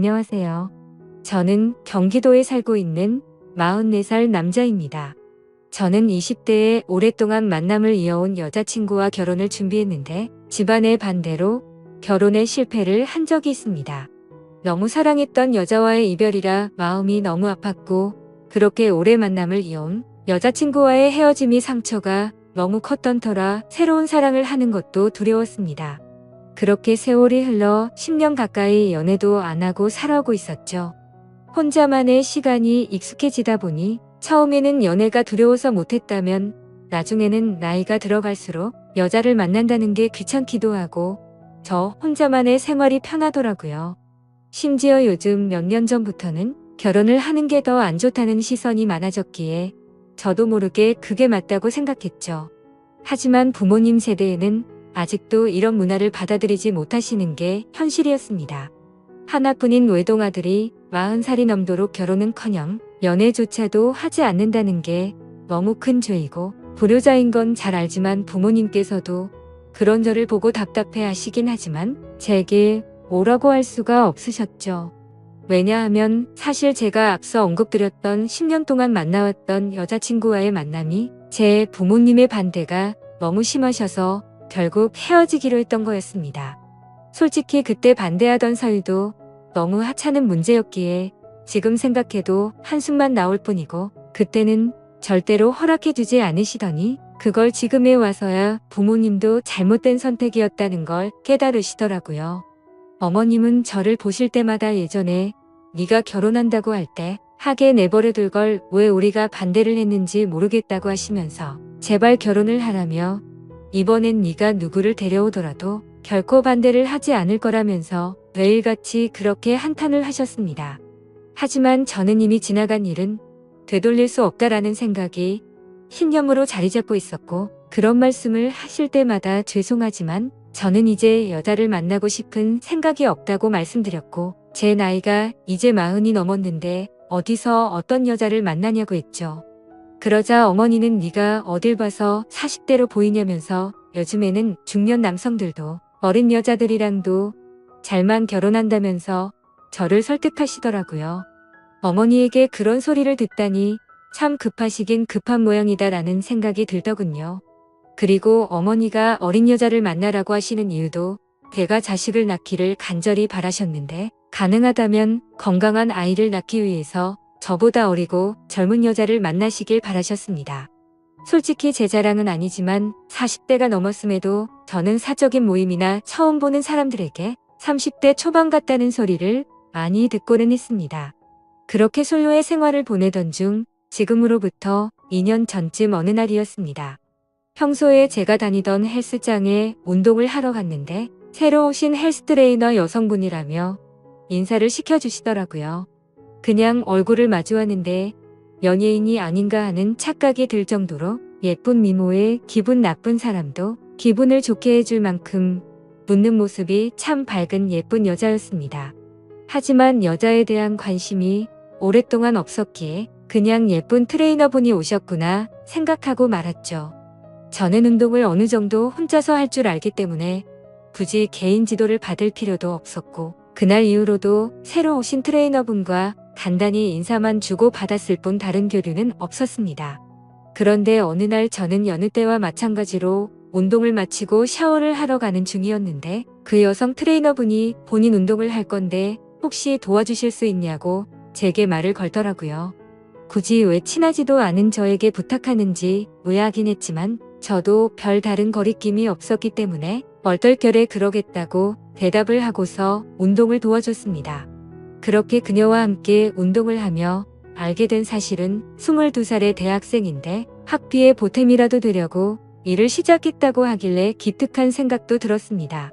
안녕하세요. 저는 경기도에 살고 있는 44살 남자입니다. 저는 20대에 오랫동안 만남을 이어온 여자친구와 결혼을 준비했는데 집안의 반대로 결혼에 실패를 한 적이 있습니다. 너무 사랑했던 여자와의 이별이라 마음이 너무 아팠고 그렇게 오래 만남을 이어온 여자친구와의 헤어짐이 상처가 너무 컸던 터라 새로운 사랑을 하는 것도 두려웠습니다. 그렇게 세월이 흘러 10년 가까이 연애도 안 하고 살아오고 있었죠. 혼자만의 시간이 익숙해지다 보니 처음에는 연애가 두려워서 못했다면 나중에는 나이가 들어갈수록 여자를 만난다는 게 귀찮기도 하고 저 혼자만의 생활이 편하더라고요. 심지어 요즘 몇 년 전부터는 결혼을 하는 게 더 안 좋다는 시선이 많아졌기에 저도 모르게 그게 맞다고 생각했죠. 하지만 부모님 세대에는 아직도 이런 문화를 받아들이지 못하시는 게 현실이었습니다. 하나뿐인 외동아들이 40살이 넘도록 결혼은커녕 연애조차도 하지 않는다는 게 너무 큰 죄이고 불효자인 건 잘 알지만 부모님께서도 그런 저를 보고 답답해 하시긴 하지만 제게 뭐라고 할 수가 없으셨죠. 왜냐하면 사실 제가 앞서 언급드렸던 10년 동안 만나왔던 여자친구와의 만남이 제 부모님의 반대가 너무 심하셔서 결국 헤어지기로 했던 거였습니다. 솔직히 그때 반대하던 사유도 너무 하찮은 문제였기에 지금 생각해도 한숨만 나올 뿐이고 그때는 절대로 허락해주지 않으시더니 그걸 지금에 와서야 부모님도 잘못된 선택이었다는 걸 깨달으시더라고요. 어머님은 저를 보실 때마다 예전에 네가 결혼한다고 할 때 하게 내버려둘 걸 왜 우리가 반대를 했는지 모르겠다고 하시면서 제발 결혼을 하라며 이번엔 네가 누구를 데려오더라도 결코 반대를 하지 않을 거라면서 매일같이 그렇게 한탄을 하셨습니다. 하지만 저는 이미 지나간 일은 되돌릴 수 없다라는 생각이 신념으로 자리 잡고 있었고 그런 말씀을 하실 때마다 죄송하지만 저는 이제 여자를 만나고 싶은 생각이 없다고 말씀드렸고 제 나이가 이제 40이 넘었는데 어디서 어떤 여자를 만나냐고 했죠. 그러자 어머니는 네가 어딜 봐서 40대로 보이냐면서 요즘에는 중년 남성들도 어린 여자들이랑도 잘만 결혼한다면서 저를 설득하시더라고요. 어머니에게 그런 소리를 듣다니 참 급하시긴 급한 모양이다라는 생각이 들더군요. 그리고 어머니가 어린 여자를 만나라고 하시는 이유도 제가 자식을 낳기를 간절히 바라셨는데 가능하다면 건강한 아이를 낳기 위해서 저보다 어리고 젊은 여자를 만나시길 바라셨습니다. 솔직히 제 자랑은 아니지만 40대가 넘었음에도 저는 사적인 모임이나 처음 보는 사람들에게 30대 초반 같다는 소리를 많이 듣고는 했습니다. 그렇게 솔로의 생활을 보내던 중 지금으로부터 2년 전쯤 어느 날이었습니다. 평소에 제가 다니던 헬스장에 운동을 하러 갔는데 새로 오신 헬스 트레이너 여성분이라며 인사를 시켜주시더라고요. 그냥 얼굴을 마주하는데 연예인이 아닌가 하는 착각이 들 정도로 예쁜 미모에 기분 나쁜 사람도 기분을 좋게 해줄 만큼 웃는 모습이 참 밝은 예쁜 여자였습니다. 하지만 여자에 대한 관심이 오랫동안 없었기에 그냥 예쁜 트레이너분이 오셨구나 생각하고 말았죠. 저는 운동을 어느 정도 혼자서 할 줄 알기 때문에 굳이 개인 지도를 받을 필요도 없었고 그날 이후로도 새로 오신 트레이너분과 간단히 인사만 주고 받았을 뿐 다른 교류는 없었습니다. 그런데 어느 날 저는 여느 때와 마찬가지로 운동을 마치고 샤워를 하러 가는 중이었는데 그 여성 트레이너분이 본인 운동을 할 건데 혹시 도와주실 수 있냐고 제게 말을 걸더라고요. 굳이 왜 친하지도 않은 저에게 부탁하는지 의아하긴 했지만 저도 별 다른 거리낌이 없었기 때문에 얼떨결에 그러겠다고 대답을 하고서 운동을 도와줬습니다. 그렇게 그녀와 함께 운동을 하며 알게 된 사실은 22살의 대학생인데 학비에 보탬이라도 되려고 일을 시작했다고 하길래 기특한 생각도 들었습니다.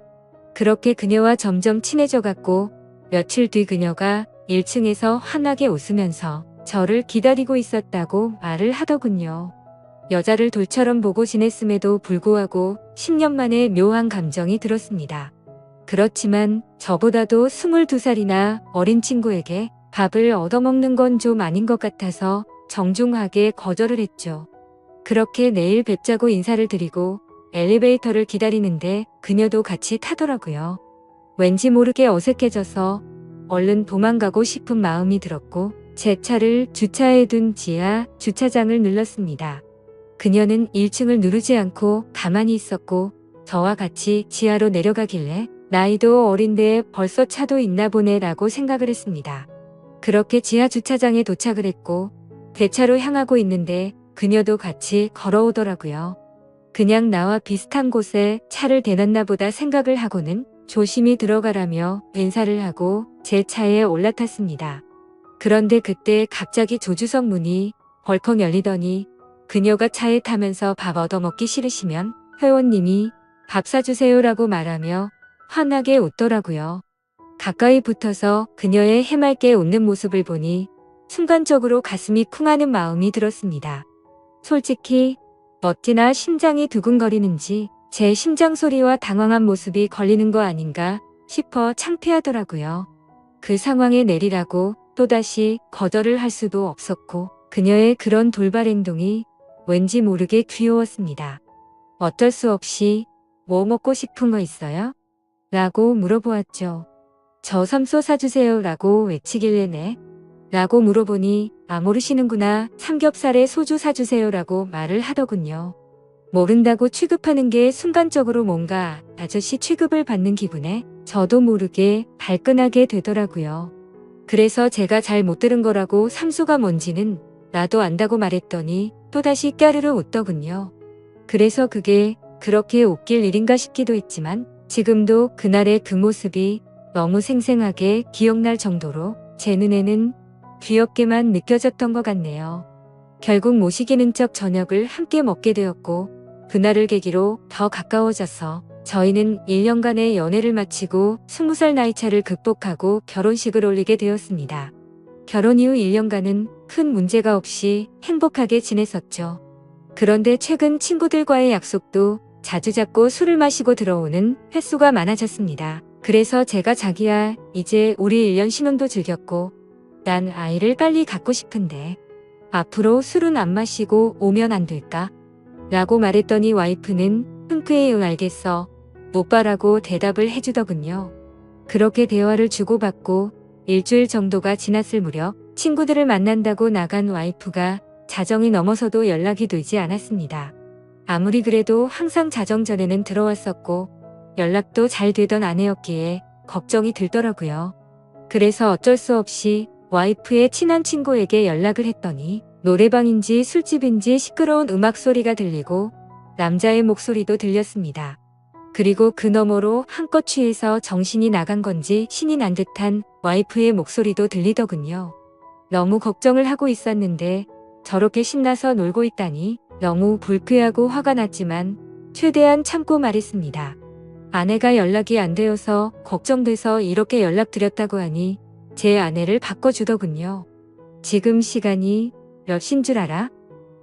그렇게 그녀와 점점 친해져 갔고 며칠 뒤 그녀가 1층에서 환하게 웃으면서 저를 기다리고 있었다고 말을 하더군요. 여자를 돌처럼 보고 지냈음에도 불구하고 10년 만에 묘한 감정이 들었습니다. 그렇지만 저보다도 22살이나 어린 친구에게 밥을 얻어먹는 건 좀 아닌 것 같아서 정중하게 거절을 했죠. 그렇게 내일 뵙자고 인사를 드리고 엘리베이터를 기다리는데 그녀도 같이 타더라고요. 왠지 모르게 어색해져서 얼른 도망가고 싶은 마음이 들었고 제 차를 주차해둔 지하 주차장을 눌렀습니다. 그녀는 1층을 누르지 않고 가만히 있었고 저와 같이 지하로 내려가길래 나이도 어린데 벌써 차도 있나 보네 라고 생각을 했습니다. 그렇게 지하 주차장에 도착을 했고 대차로 향하고 있는데 그녀도 같이 걸어오더라고요. 그냥 나와 비슷한 곳에 차를 대놨나 보다 생각을 하고는 조심히 들어가라며 인사를 하고 제 차에 올라탔습니다. 그런데 그때 갑자기 조주석 문이 벌컥 열리더니 그녀가 차에 타면서 밥 얻어먹기 싫으시면 회원님이 밥 사주세요라고 말하며 환하게 웃더라고요. 가까이 붙어서 그녀의 해맑게 웃는 모습을 보니 순간적으로 가슴이 쿵하는 마음이 들었습니다. 솔직히 어찌나 심장이 두근거리는지 제 심장 소리와 당황한 모습이 걸리는 거 아닌가 싶어 창피하더라고요. 그 상황에 내리라고 또다시 거절을 할 수도 없었고 그녀의 그런 돌발 행동이 왠지 모르게 귀여웠습니다. 어쩔 수 없이 뭐 먹고 싶은 거 있어요? 라고 물어보았죠. 저 삼소 사주세요 라고 외치길래 네? 라고 물어보니 아 모르시는구나 삼겹살에 소주 사주세요 라고 말을 하더군요. 모른다고 취급하는 게 순간적으로 뭔가 아저씨 취급을 받는 기분에 저도 모르게 발끈하게 되더라고요. 그래서 제가 잘 못 들은 거라고 삼소가 뭔지는 나도 안다고 말했더니 또다시 까르르 웃더군요. 그래서 그게 그렇게 웃길 일인가 싶기도 했지만 지금도 그날의 그 모습이 너무 생생하게 기억날 정도로 제 눈에는 귀엽게만 느껴졌던 것 같네요. 결국 모시기는 척 저녁을 함께 먹게 되었고 그날을 계기로 더 가까워져서 저희는 1년간의 연애를 마치고 20살 나이차를 극복하고 결혼식을 올리게 되었습니다. 결혼 이후 1년간은 큰 문제가 없이 행복하게 지냈었죠. 그런데 최근 친구들과의 약속도 자주 잡고 술을 마시고 들어오는 횟수가 많아졌습니다. 그래서 제가 자기야 이제 우리 1년 신혼도 즐겼고 난 아이를 빨리 갖고 싶은데 앞으로 술은 안 마시고 오면 안 될까? 라고 말했더니 와이프는 흔쾌히 응 알겠어. 못 봐라고 대답을 해주더군요. 그렇게 대화를 주고받고 일주일 정도가 지났을 무렵 친구들을 만난다고 나간 와이프가 자정이 넘어서도 연락이 되지 않았습니다. 아무리 그래도 항상 자정 전에는 들어왔었고 연락도 잘 되던 아내였기에 걱정이 들더라고요. 그래서 어쩔 수 없이 와이프의 친한 친구에게 연락을 했더니 노래방인지 술집인지 시끄러운 음악 소리가 들리고 남자의 목소리도 들렸습니다. 그리고 그 너머로 한껏 취해서 정신이 나간 건지 신이 난 듯한 와이프의 목소리도 들리더군요. 너무 걱정을 하고 있었는데 저렇게 신나서 놀고 있다니 너무 불쾌하고 화가 났지만 최대한 참고 말했습니다. 아내가 연락이 안 되어서 걱정돼서 이렇게 연락드렸다고 하니 제 아내를 바꿔주더군요. 지금 시간이 몇 시인 줄 알아?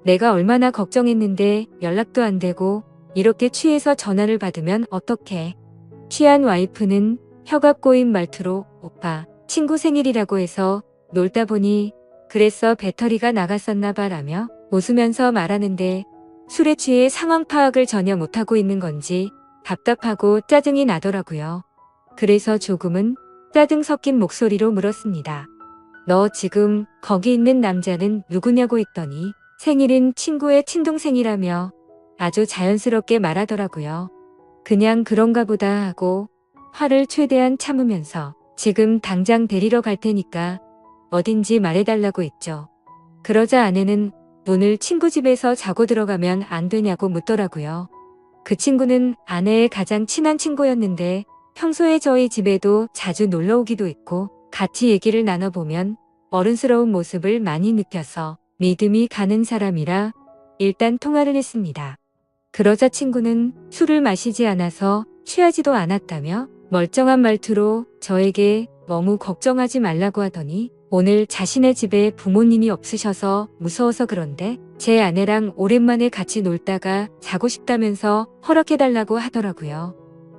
내가 얼마나 걱정했는데 연락도 안 되고 이렇게 취해서 전화를 받으면 어떡해. 취한 와이프는 혀가 꼬인 말투로 오빠 친구 생일이라고 해서 놀다 보니 그래서 배터리가 나갔었나 봐 라며 웃으면서 말하는데 술에 취해 상황 파악을 전혀 못하고 있는 건지 답답하고 짜증이 나더라고요. 그래서 조금은 짜증 섞인 목소리로 물었습니다. 너 지금 거기 있는 남자는 누구냐고 했더니 생일인 친구의 친동생이라며 아주 자연스럽게 말하더라고요. 그냥 그런가 보다 하고 화를 최대한 참으면서 지금 당장 데리러 갈 테니까 어딘지 말해달라고 했죠. 그러자 아내는 오늘 친구 집에서 자고 들어가면 안 되냐고 묻더라고요. 그 친구는 아내의 가장 친한 친구였는데 평소에 저희 집에도 자주 놀러 오기도 했고 같이 얘기를 나눠보면 어른스러운 모습을 많이 느껴서 믿음이 가는 사람이라 일단 통화를 했습니다. 그러자 친구는 술을 마시지 않아서 취하지도 않았다며 멀쩡한 말투로 저에게 너무 걱정하지 말라고 하더니 오늘 자신의 집에 부모님이 없으셔서 무서워서 그런데 제 아내랑 오랜만에 같이 놀다가 자고 싶다면서 허락해달라고 하더라고요.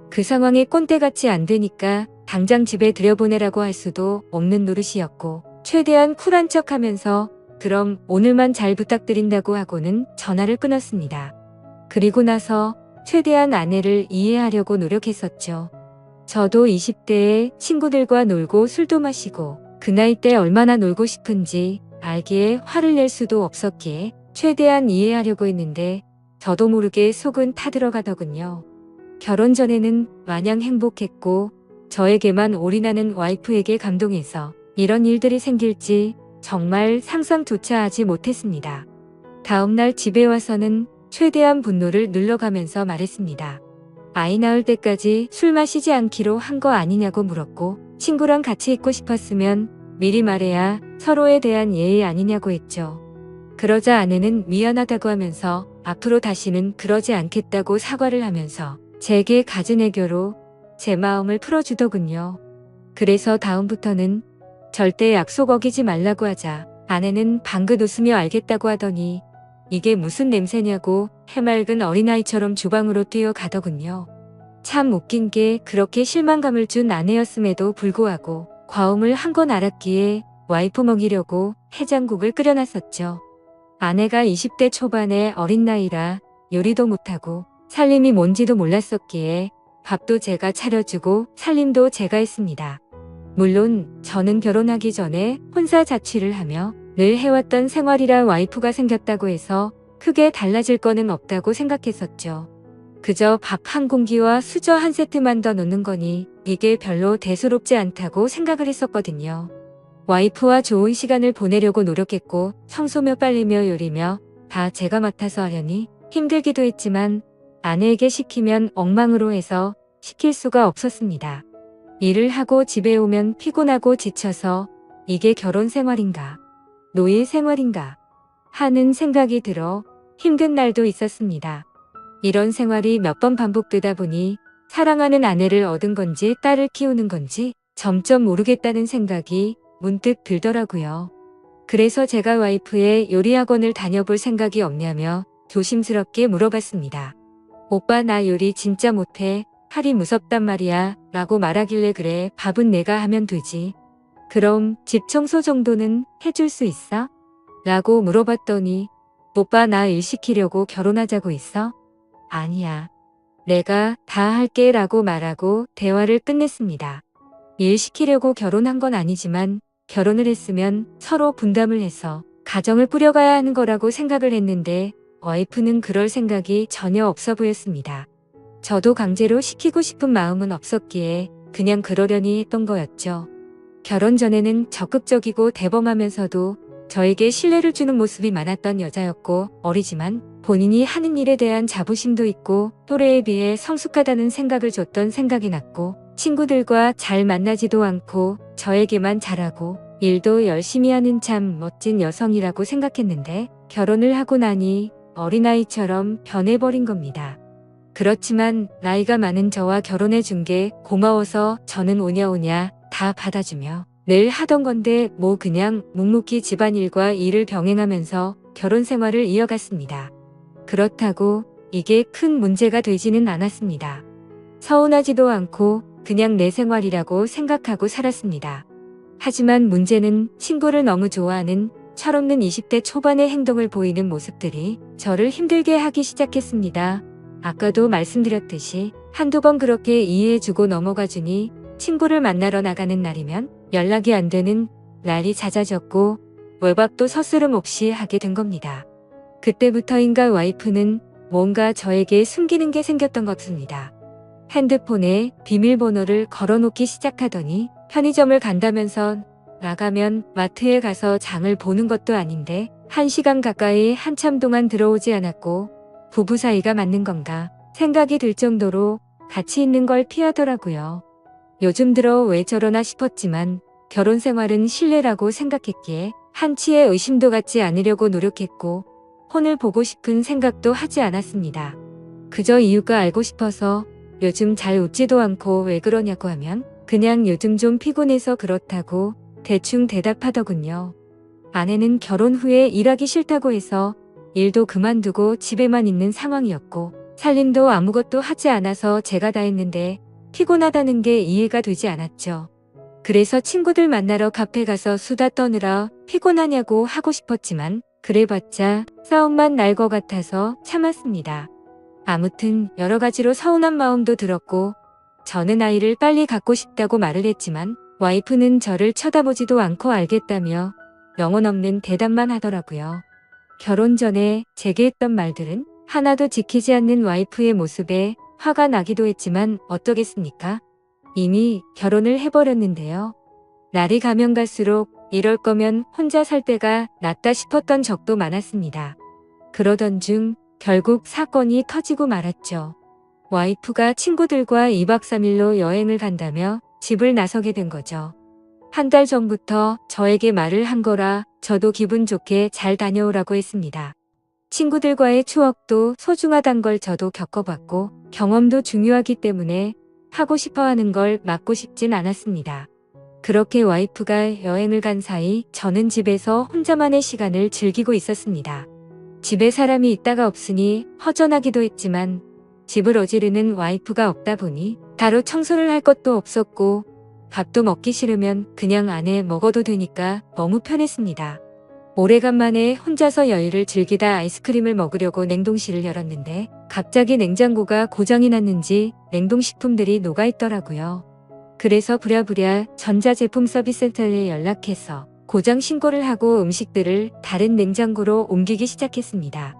그 상황에 꼰대같이 안 되니까 당장 집에 들여보내라고 할 수도 없는 노릇이었고 최대한 쿨한 척하면서 그럼 오늘만 잘 부탁드린다고 하고는 전화를 끊었습니다. 그리고 나서 최대한 아내를 이해하려고 노력했었죠. 저도 20대에 친구들과 놀고 술도 마시고 그 나이 때 얼마나 놀고 싶은지 알기에 화를 낼 수도 없었기에 최대한 이해하려고 했는데 저도 모르게 속은 타들어가더군요. 결혼 전에는 마냥 행복했고 저에게만 올인하는 와이프에게 감동해서 이런 일들이 생길지 정말 상상조차 하지 못했습니다. 다음날 집에 와서는 최대한 분노를 눌러가면서 말했습니다. 아이 낳을 때까지 술 마시지 않기로 한 거 아니냐고 물었고 친구랑 같이 있고 싶었으면 미리 말해야 서로에 대한 예의 아니냐고 했죠. 그러자 아내는 미안하다고 하면서 앞으로 다시는 그러지 않겠다고 사과를 하면서 제게 갖은 애교로 제 마음을 풀어주더군요. 그래서 다음부터는 절대 약속 어기지 말라고 하자 아내는 방긋 웃으며 알겠다고 하더니 이게 무슨 냄새냐고 해맑은 어린아이처럼 주방으로 뛰어가더군요. 참 웃긴 게 그렇게 실망감을 준 아내였음에도 불구하고 과음을 한 건 알았기에 와이프 먹이려고 해장국을 끓여놨었죠. 아내가 20대 초반의 어린 나이라 요리도 못하고 살림이 뭔지도 몰랐었기에 밥도 제가 차려주고 살림도 제가 했습니다. 물론 저는 결혼하기 전에 혼자 자취를 하며 늘 해왔던 생활이라 와이프가 생겼다고 해서 크게 달라질 거는 없다고 생각했었죠. 그저 밥 한 공기와 수저 한 세트만 더 넣는 거니 이게 별로 대수롭지 않다고 생각을 했었거든요. 와이프와 좋은 시간을 보내려고 노력했고 청소며 빨래며 요리며 다 제가 맡아서 하려니 힘들기도 했지만 아내에게 시키면 엉망으로 해서 시킬 수가 없었습니다. 일을 하고 집에 오면 피곤하고 지쳐서 이게 결혼 생활인가, 노예 생활인가 하는 생각이 들어 힘든 날도 있었습니다. 이런 생활이 몇 번 반복되다 보니 사랑하는 아내를 얻은 건지 딸을 키우는 건지 점점 모르겠다는 생각이 문득 들더라고요. 그래서 제가 와이프의 요리학원을 다녀볼 생각이 없냐며 조심스럽게 물어봤습니다. 오빠 나 요리 진짜 못해. 칼이 무섭단 말이야 라고 말하길래 그래 밥은 내가 하면 되지. 그럼 집 청소 정도는 해줄 수 있어? 라고 물어봤더니 오빠 나 일 시키려고 결혼하자고 했어? 아니야. 내가 다 할게 라고 말하고 대화를 끝냈습니다. 일 시키려고 결혼한 건 아니지만 결혼을 했으면 서로 분담을 해서 가정을 꾸려가야 하는 거라고 생각을 했는데 와이프는 그럴 생각이 전혀 없어 보였습니다. 저도 강제로 시키고 싶은 마음은 없었기에 그냥 그러려니 했던 거였죠. 결혼 전에는 적극적이고 대범하면서도 저에게 신뢰를 주는 모습이 많았던 여자였고 어리지만 본인이 하는 일에 대한 자부심도 있고 또래에 비해 성숙하다는 생각을 줬던 생각이 났고 친구들과 잘 만나지도 않고 저에게만 잘하고 일도 열심히 하는 참 멋진 여성이라고 생각했는데 결혼을 하고 나니 어린아이처럼 변해버린 겁니다. 그렇지만 나이가 많은 저와 결혼해 준 게 고마워서 저는 오냐오냐 다 받아주며 늘 하던 건데 뭐 그냥 묵묵히 집안일과 일을 병행하면서 결혼 생활을 이어갔습니다. 그렇다고 이게 큰 문제가 되지는 않았습니다. 서운하지도 않고 그냥 내 생활이라고 생각하고 살았습니다. 하지만 문제는 친구를 너무 좋아하는 철없는 20대 초반의 행동을 보이는 모습들이 저를 힘들게 하기 시작했습니다. 아까도 말씀드렸듯이 한두 번 그렇게 이해해주고 넘어가주니 친구를 만나러 나가는 날이면 연락이 안 되는 날이 잦아졌고 외박도 서스름 없이 하게 된 겁니다. 그때부터인가 와이프는 뭔가 저에게 숨기는 게 생겼던 것 같습니다. 핸드폰에 비밀번호를 걸어놓기 시작하더니 편의점을 간다면서 나가면 마트에 가서 장을 보는 것도 아닌데 1시간 가까이 한참 동안 들어오지 않았고 부부 사이가 맞는 건가 생각이 들 정도로 같이 있는 걸 피하더라고요. 요즘 들어 왜 저러나 싶었지만 결혼 생활은 신뢰라고 생각했기에 한치의 의심도 갖지 않으려고 노력했고 폰을 보고 싶은 생각도 하지 않았습니다. 그저 이유가 알고 싶어서 요즘 잘 웃지도 않고 왜 그러냐고 하면 그냥 요즘 좀 피곤해서 그렇다고 대충 대답하더군요. 아내는 결혼 후에 일하기 싫다고 해서 일도 그만두고 집에만 있는 상황이었고 살림도 아무것도 하지 않아서 제가 다 했는데 피곤하다는 게 이해가 되지 않았죠. 그래서 친구들 만나러 카페 가서 수다 떠느라 피곤하냐고 하고 싶었지만 그래봤자 싸움만 날 것 같아서 참았습니다. 아무튼 여러 가지로 서운한 마음도 들었고 저는 아이를 빨리 갖고 싶다고 말을 했지만 와이프는 저를 쳐다보지도 않고 알겠다며 영혼 없는 대답만 하더라고요. 결혼 전에 제게 했던 말들은 하나도 지키지 않는 와이프의 모습에 화가 나기도 했지만 어쩌겠습니까? 이미 결혼을 해버렸는데요. 날이 가면 갈수록 이럴 거면 혼자 살 때가 낫다 싶었던 적도 많았습니다. 그러던 중 결국 사건이 터지고 말았죠. 와이프가 친구들과 2박 3일로 여행을 간다며 집을 나서게 된 거죠. 한 달 전부터 저에게 말을 한 거라 저도 기분 좋게 잘 다녀오라고 했습니다. 친구들과의 추억도 소중하단 걸 저도 겪어봤고 경험도 중요하기 때문에 하고 싶어 하는 걸 막고 싶진 않았습니다. 그렇게 와이프가 여행을 간 사이 저는 집에서 혼자만의 시간을 즐기고 있었습니다. 집에 사람이 있다가 없으니 허전하기도 했지만 집을 어지르는 와이프가 없다 보니 따로 청소를 할 것도 없었고 밥도 먹기 싫으면 그냥 안에 먹어도 되니까 너무 편했습니다. 오래간만에 혼자서 여유를 즐기다 아이스크림을 먹으려고 냉동실을 열었는데 갑자기 냉장고가 고장이 났는지 냉동식품들이 녹아있더라고요. 그래서 부랴부랴 전자제품 서비스 센터에 연락해서 고장 신고를 하고 음식들을 다른 냉장고로 옮기기 시작했습니다.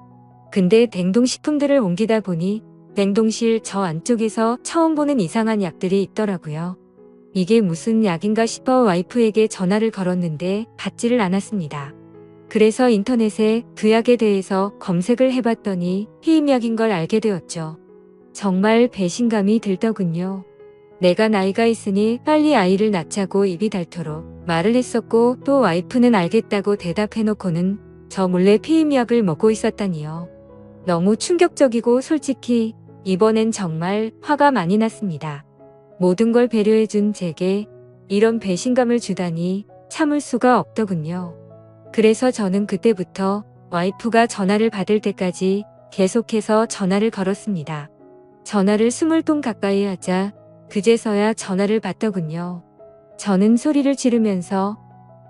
근데 냉동식품들을 옮기다 보니 냉동실 저 안쪽에서 처음 보는 이상한 약들이 있더라고요. 이게 무슨 약인가 싶어 와이프에게 전화를 걸었는데 받지를 않았습니다. 그래서 인터넷에 그 약에 대해서 검색을 해봤더니 피임약인 걸 알게 되었죠. 정말 배신감이 들더군요. 내가 나이가 있으니 빨리 아이를 낳자고 입이 닳도록 말을 했었고 또 와이프는 알겠다고 대답해놓고는 저 몰래 피임약을 먹고 있었다니요. 너무 충격적이고 솔직히 이번엔 정말 화가 많이 났습니다. 모든 걸 배려해준 제게 이런 배신감을 주다니 참을 수가 없더군요. 그래서 저는 그때부터 와이프가 전화를 받을 때까지 계속해서 전화를 걸었습니다. 전화를 20통 가까이 하자 그제서야 전화를 받더군요. 저는 소리를 지르면서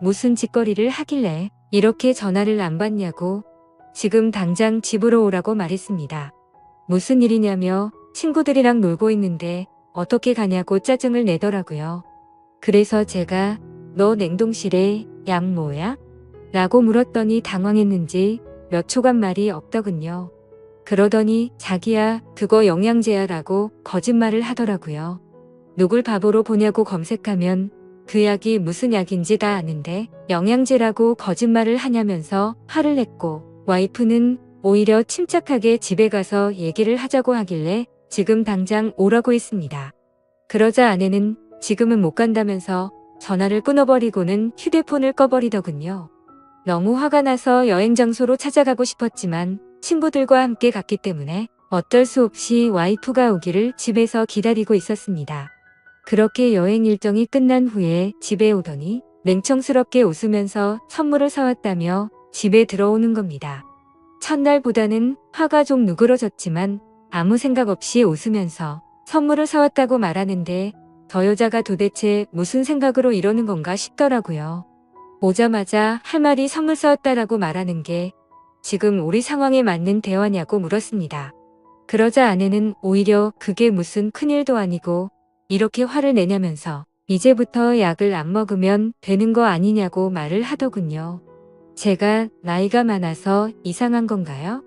무슨 짓거리를 하길래 이렇게 전화를 안 받냐고 지금 당장 집으로 오라고 말했습니다. 무슨 일이냐며 친구들이랑 놀고 있는데 어떻게 가냐고 짜증을 내더라고요. 그래서 제가 너 냉동실에 약 뭐야? 라고 물었더니 당황했는지 몇 초간 말이 없더군요. 그러더니 자기야 그거 영양제야 라고 거짓말을 하더라고요. 누굴 바보로 보냐고 검색하면 그 약이 무슨 약인지 다 아는데 영양제라고 거짓말을 하냐면서 화를 냈고 와이프는 오히려 침착하게 집에 가서 얘기를 하자고 하길래 지금 당장 오라고 했습니다. 그러자 아내는 지금은 못 간다면서 전화를 끊어버리고는 휴대폰을 꺼버리더군요. 너무 화가 나서 여행 장소로 찾아가고 싶었지만 친구들과 함께 갔기 때문에 어쩔 수 없이 와이프가 오기를 집에서 기다리고 있었습니다. 그렇게 여행 일정이 끝난 후에 집에 오더니 냉청스럽게 웃으면서 선물을 사왔다며 집에 들어오는 겁니다. 첫날보다는 화가 좀 누그러졌지만 아무 생각 없이 웃으면서 선물을 사왔다고 말하는데 저 여자가 도대체 무슨 생각으로 이러는 건가 싶더라고요. 오자마자 할 말이 선물 사왔다라고 말하는 게 지금 우리 상황에 맞는 대화냐고 물었습니다. 그러자 아내는 오히려 그게 무슨 큰일도 아니고 이렇게 화를 내냐면서 이제부터 약을 안 먹으면 되는 거 아니냐고 말을 하더군요. 제가 나이가 많아서 이상한 건가요?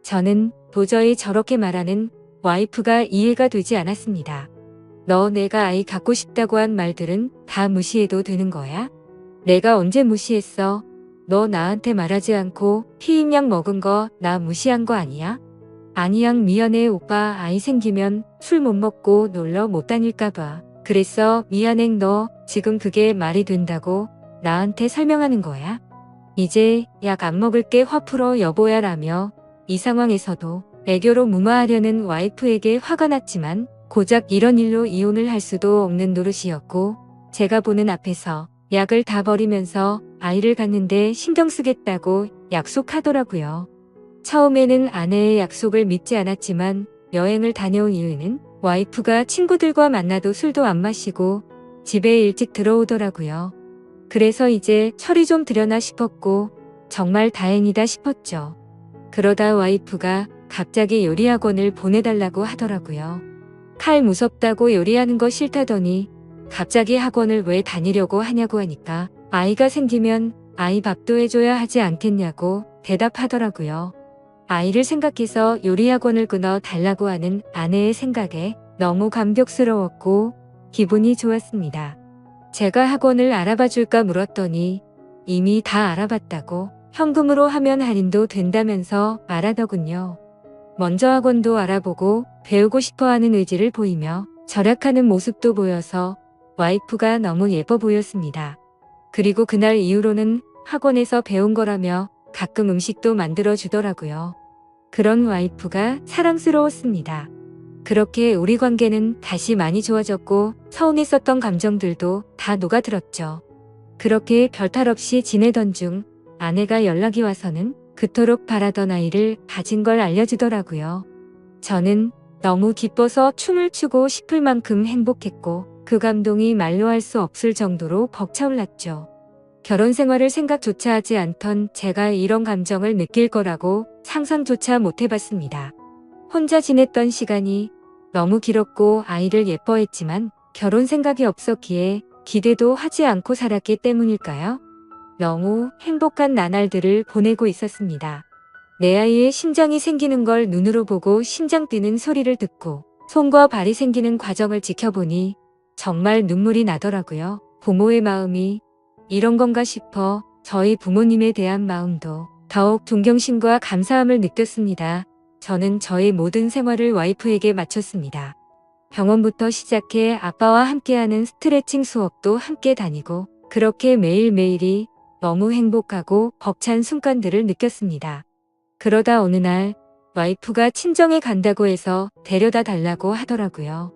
저는 도저히 저렇게 말하는 와이프가 이해가 되지 않았습니다. 너 내가 아이 갖고 싶다고 한 말들은 다 무시해도 되는 거야? 내가 언제 무시했어? 너 나한테 말하지 않고 피임약 먹은 거 나 무시한 거 아니야? 아니야 미안해 오빠 아이 생기면 술 못 먹고 놀러 못 다닐까 봐. 그랬어 미안해 너 지금 그게 말이 된다고 나한테 설명하는 거야? 이제 약 안 먹을게 화 풀어 여보야 라며 이 상황에서도 애교로 무마하려는 와이프에게 화가 났지만 고작 이런 일로 이혼을 할 수도 없는 노릇이었고 제가 보는 앞에서 약을 다 버리면서 아이를 갖는데 신경 쓰겠다고 약속하더라고요. 처음에는 아내의 약속을 믿지 않았지만 여행을 다녀온 이유는 와이프가 친구들과 만나도 술도 안 마시고 집에 일찍 들어오더라고요. 그래서 이제 철이 좀 들여나 싶었고 정말 다행이다 싶었죠. 그러다 와이프가 갑자기 요리학원을 보내달라고 하더라고요. 칼 무섭다고 요리하는 거 싫다더니 갑자기 학원을 왜 다니려고 하냐고 하니까 아이가 생기면 아이 밥도 해줘야 하지 않겠냐고 대답하더라고요. 아이를 생각해서 요리 학원을 끊어 달라고 하는 아내의 생각에 너무 감격스러웠고 기분이 좋았습니다. 제가 학원을 알아봐 줄까 물었더니 이미 다 알아봤다고 현금으로 하면 할인도 된다면서 말하더군요. 먼저 학원도 알아보고 배우고 싶어하는 의지를 보이며 절약하는 모습도 보여서 와이프가 너무 예뻐 보였습니다. 그리고 그날 이후로는 학원에서 배운 거라며 가끔 음식도 만들어 주더라고요. 그런 와이프가 사랑스러웠습니다. 그렇게 우리 관계는 다시 많이 좋아졌고 서운했었던 감정들도 다 녹아들었죠. 그렇게 별탈 없이 지내던 중 아내가 연락이 와서는 그토록 바라던 아이를 가진 걸 알려주더라고요. 저는 너무 기뻐서 춤을 추고 싶을 만큼 행복했고 그 감동이 말로 할 수 없을 정도로 벅차올랐죠. 결혼 생활을 생각조차 하지 않던 제가 이런 감정을 느낄 거라고 상상조차 못 해봤습니다. 혼자 지냈던 시간이 너무 길었고 아이를 예뻐했지만 결혼 생각이 없었기에 기대도 하지 않고 살았기 때문일까요? 너무 행복한 나날들을 보내고 있었습니다. 내 아이의 심장이 생기는 걸 눈으로 보고 심장 뛰는 소리를 듣고 손과 발이 생기는 과정을 지켜보니 정말 눈물이 나더라고요. 부모의 마음이 이런 건가 싶어 저희 부모님에 대한 마음도 더욱 존경심과 감사함을 느꼈습니다. 저는 저의 모든 생활을 와이프에게 마쳤습니다. 병원부터 시작해 아빠와 함께하는 스트레칭 수업도 함께 다니고 그렇게 매일매일이 너무 행복하고 벅찬 순간들을 느꼈습니다. 그러다 어느 날 와이프가 친정에 간다고 해서 데려다 달라고 하더라고요.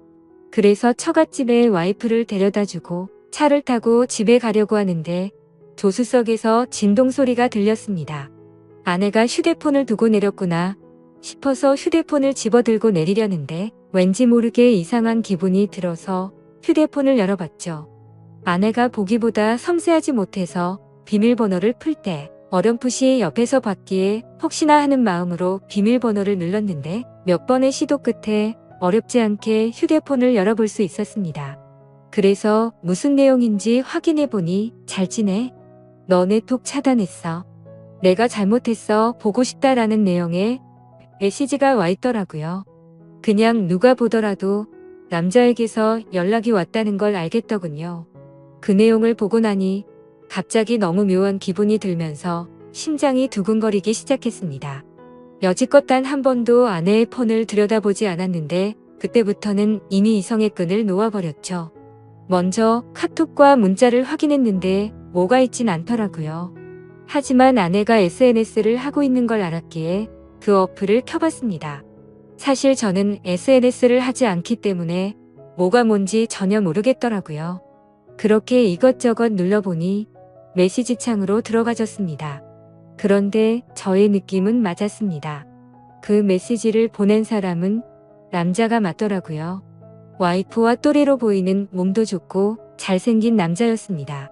그래서 처갓집에 와이프를 데려다 주고 차를 타고 집에 가려고 하는데 조수석에서 진동 소리가 들렸습니다. 아내가 휴대폰을 두고 내렸구나 싶어서 휴대폰을 집어들고 내리려는데 왠지 모르게 이상한 기분이 들어서 휴대폰을 열어봤죠. 아내가 보기보다 섬세하지 못해서 비밀번호를 풀 때 어렴풋이 옆에서 봤기에 혹시나 하는 마음으로 비밀번호를 눌렀는데 몇 번의 시도 끝에 어렵지 않게 휴대폰을 열어볼 수 있었습니다. 그래서 무슨 내용인지 확인해보니 잘 지내? 너네 톡 차단했어. 내가 잘못했어. 보고 싶다라는 내용의 메시지가 와 있더라고요. 그냥 누가 보더라도 남자에게서 연락이 왔다는 걸 알겠더군요. 그 내용을 보고 나니 갑자기 너무 묘한 기분이 들면서 심장이 두근거리기 시작했습니다. 여지껏 단 한 번도 아내의 폰을 들여다보지 않았는데 그때부터는 이미 이성의 끈을 놓아버렸죠. 먼저 카톡과 문자를 확인했는데 뭐가 있진 않더라고요. 하지만 아내가 SNS를 하고 있는 걸 알았기에 그 어플을 켜봤습니다. 사실 저는 SNS를 하지 않기 때문에 뭐가 뭔지 전혀 모르겠더라고요. 그렇게 이것저것 눌러보니 메시지 창으로 들어가졌습니다. 그런데 저의 느낌은 맞았습니다. 그 메시지를 보낸 사람은 남자가 맞더라고요. 와이프와 또래로 보이는 몸도 좋고 잘생긴 남자였습니다.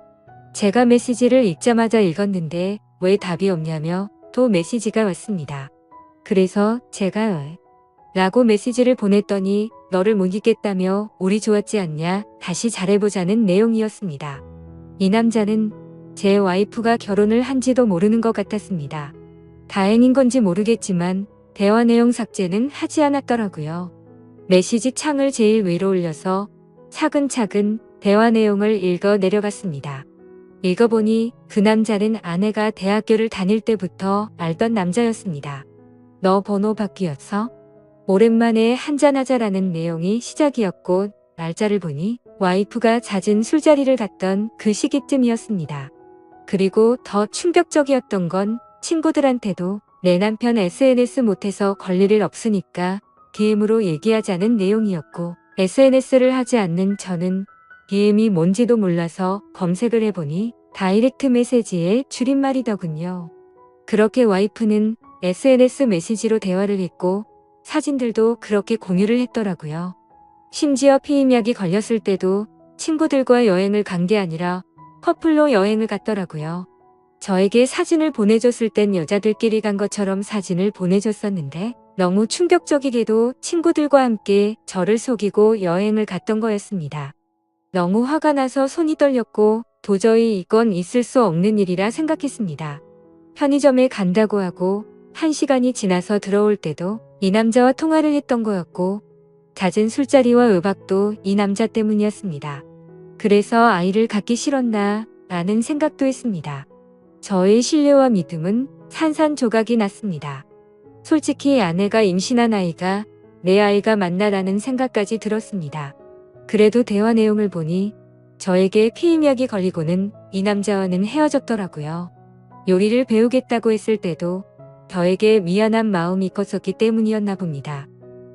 제가 메시지를 읽자마자 읽었는데 왜 답이 없냐며 또 메시지가 왔습니다. 그래서 제가 라고 메시지를 보냈더니 너를 못 잊겠다며 우리 좋았지 않냐 다시 잘해보자는 내용이었습니다. 이 남자는 제 와이프가 결혼을 한지도 모르는 것 같았습니다. 다행인 건지 모르겠지만 대화 내용 삭제는 하지 않았더라고요. 메시지 창을 제일 위로 올려서 차근차근 대화 내용을 읽어 내려갔습니다. 읽어보니 그 남자는 아내가 대학교를 다닐 때부터 알던 남자였습니다. 너 번호 바뀌었어? 오랜만에 한잔하자라는 내용이 시작이었고 날짜를 보니 와이프가 잦은 술자리를 갔던 그 시기쯤이었습니다. 그리고 더 충격적이었던 건 친구들한테도 내 남편 SNS 못해서 걸릴 일 없으니까 DM으로 얘기하자는 내용이었고 SNS를 하지 않는 저는 DM이 뭔지도 몰라서 검색을 해보니 다이렉트 메시지의 줄임말이더군요. 그렇게 와이프는 SNS 메시지로 대화를 했고 사진들도 그렇게 공유를 했더라고요. 심지어 피임약이 걸렸을 때도 친구들과 여행을 간 게 아니라 커플로 여행을 갔더라고요. 저에게 사진을 보내줬을 땐 여자들끼리 간 것처럼 사진을 보내줬었는데 너무 충격적이게도 친구들과 함께 저를 속이고 여행을 갔던 거였습니다. 너무 화가 나서 손이 떨렸고 도저히 이건 있을 수 없는 일이라 생각했습니다. 편의점에 간다고 하고 1시간이 지나서 들어올 때도 이 남자와 통화를 했던 거였고 잦은 술자리와 외박도 이 남자 때문이었습니다. 그래서 아이를 갖기 싫었나 라는 생각도 했습니다. 저의 신뢰와 믿음은 산산조각이 났습니다. 솔직히 아내가 임신한 아이가 내 아이가 맞나라는 생각까지 들었습니다. 그래도 대화 내용을 보니 저에게 피임약이 걸리고는 이 남자와는 헤어졌더라고요. 요리를 배우겠다고 했을 때도 저에게 미안한 마음이 컸었기 때문이었나 봅니다.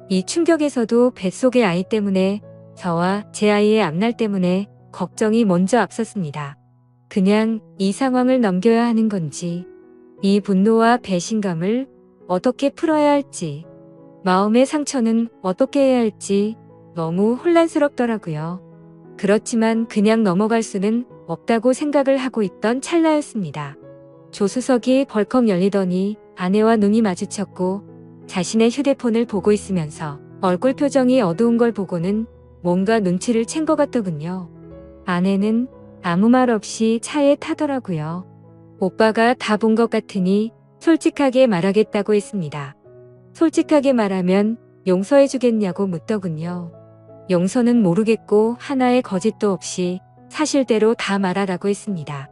이 충격에서도 뱃속의 아이 때문에 저와 제 아이의 앞날 때문에 걱정이 먼저 앞섰습니다. 그냥 이 상황을 넘겨야 하는 건지, 이 분노와 배신감을 어떻게 풀어야 할지, 마음의 상처는 어떻게 해야 할지 너무 혼란스럽더라고요. 그렇지만 그냥 넘어갈 수는 없다고 생각을 하고 있던 찰나였습니다. 조수석이 벌컥 열리더니 아내와 눈이 마주쳤고 자신의 휴대폰을 보고 있으면서 얼굴 표정이 어두운 걸 보고는 뭔가 눈치를 챈 것 같더군요. 아내는 아무 말 없이 차에 타더라고요. 오빠가 다 본 것 같으니 솔직하게 말하겠다고 했습니다. 솔직하게 말하면 용서해주겠냐고 묻더군요. 용서는 모르겠고 하나의 거짓도 없이 사실대로 다 말하라고 했습니다.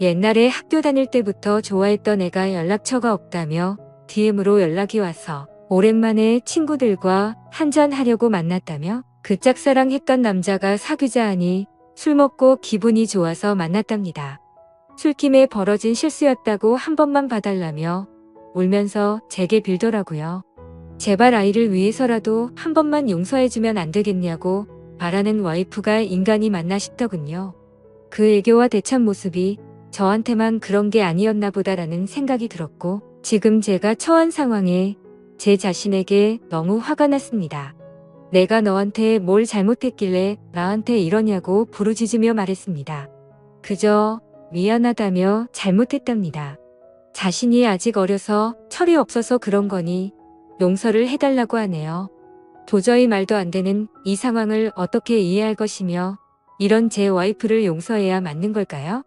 옛날에 학교 다닐 때부터 좋아했던 애가 연락처가 없다며 DM으로 연락이 와서 오랜만에 친구들과 한잔하려고 만났다며 그 짝사랑했던 남자가 사귀자 하니 술 먹고 기분이 좋아서 만났답니다. 술김에 벌어진 실수였다고 한 번만 봐달라며 울면서 제게 빌더라고요. 제발 아이를 위해서라도 한 번만 용서해주면 안 되겠냐고 바라는 와이프가 인간이 맞나 싶더군요. 그 애교와 대참 모습이 저한테만 그런 게 아니었나 보다라는 생각이 들었고 지금 제가 처한 상황에 제 자신에게 너무 화가 났습니다. 내가 너한테 뭘 잘못했길래 나한테 이러냐고 부르짖으며 말했습니다. 그저 미안하다며 잘못했답니다. 자신이 아직 어려서 철이 없어서 그런 거니 용서를 해달라고 하네요. 도저히 말도 안 되는 이 상황을 어떻게 이해할 것이며 이런 제 와이프를 용서해야 맞는 걸까요?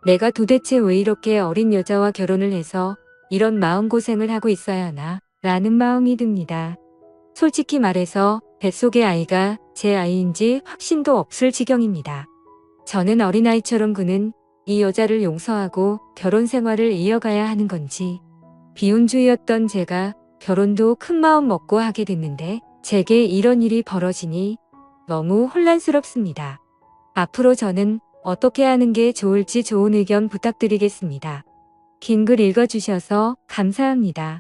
내가 도대체 왜 이렇게 어린 여자와 결혼을 해서 이런 마음고생을 하고 있어야 하나 라는 마음이 듭니다. 솔직히 말해서 뱃속의 아이가 제 아이인지 확신도 없을 지경입니다. 저는 어린아이처럼 구는 이 여자를 용서하고 결혼 생활을 이어가야 하는 건지 비혼주의였던 제가 결혼도 큰 마음 먹고 하게 됐는데 제게 이런 일이 벌어지니 너무 혼란스럽습니다. 앞으로 저는 어떻게 하는 게 좋을지 좋은 의견 부탁드리겠습니다. 긴 글 읽어주셔서 감사합니다.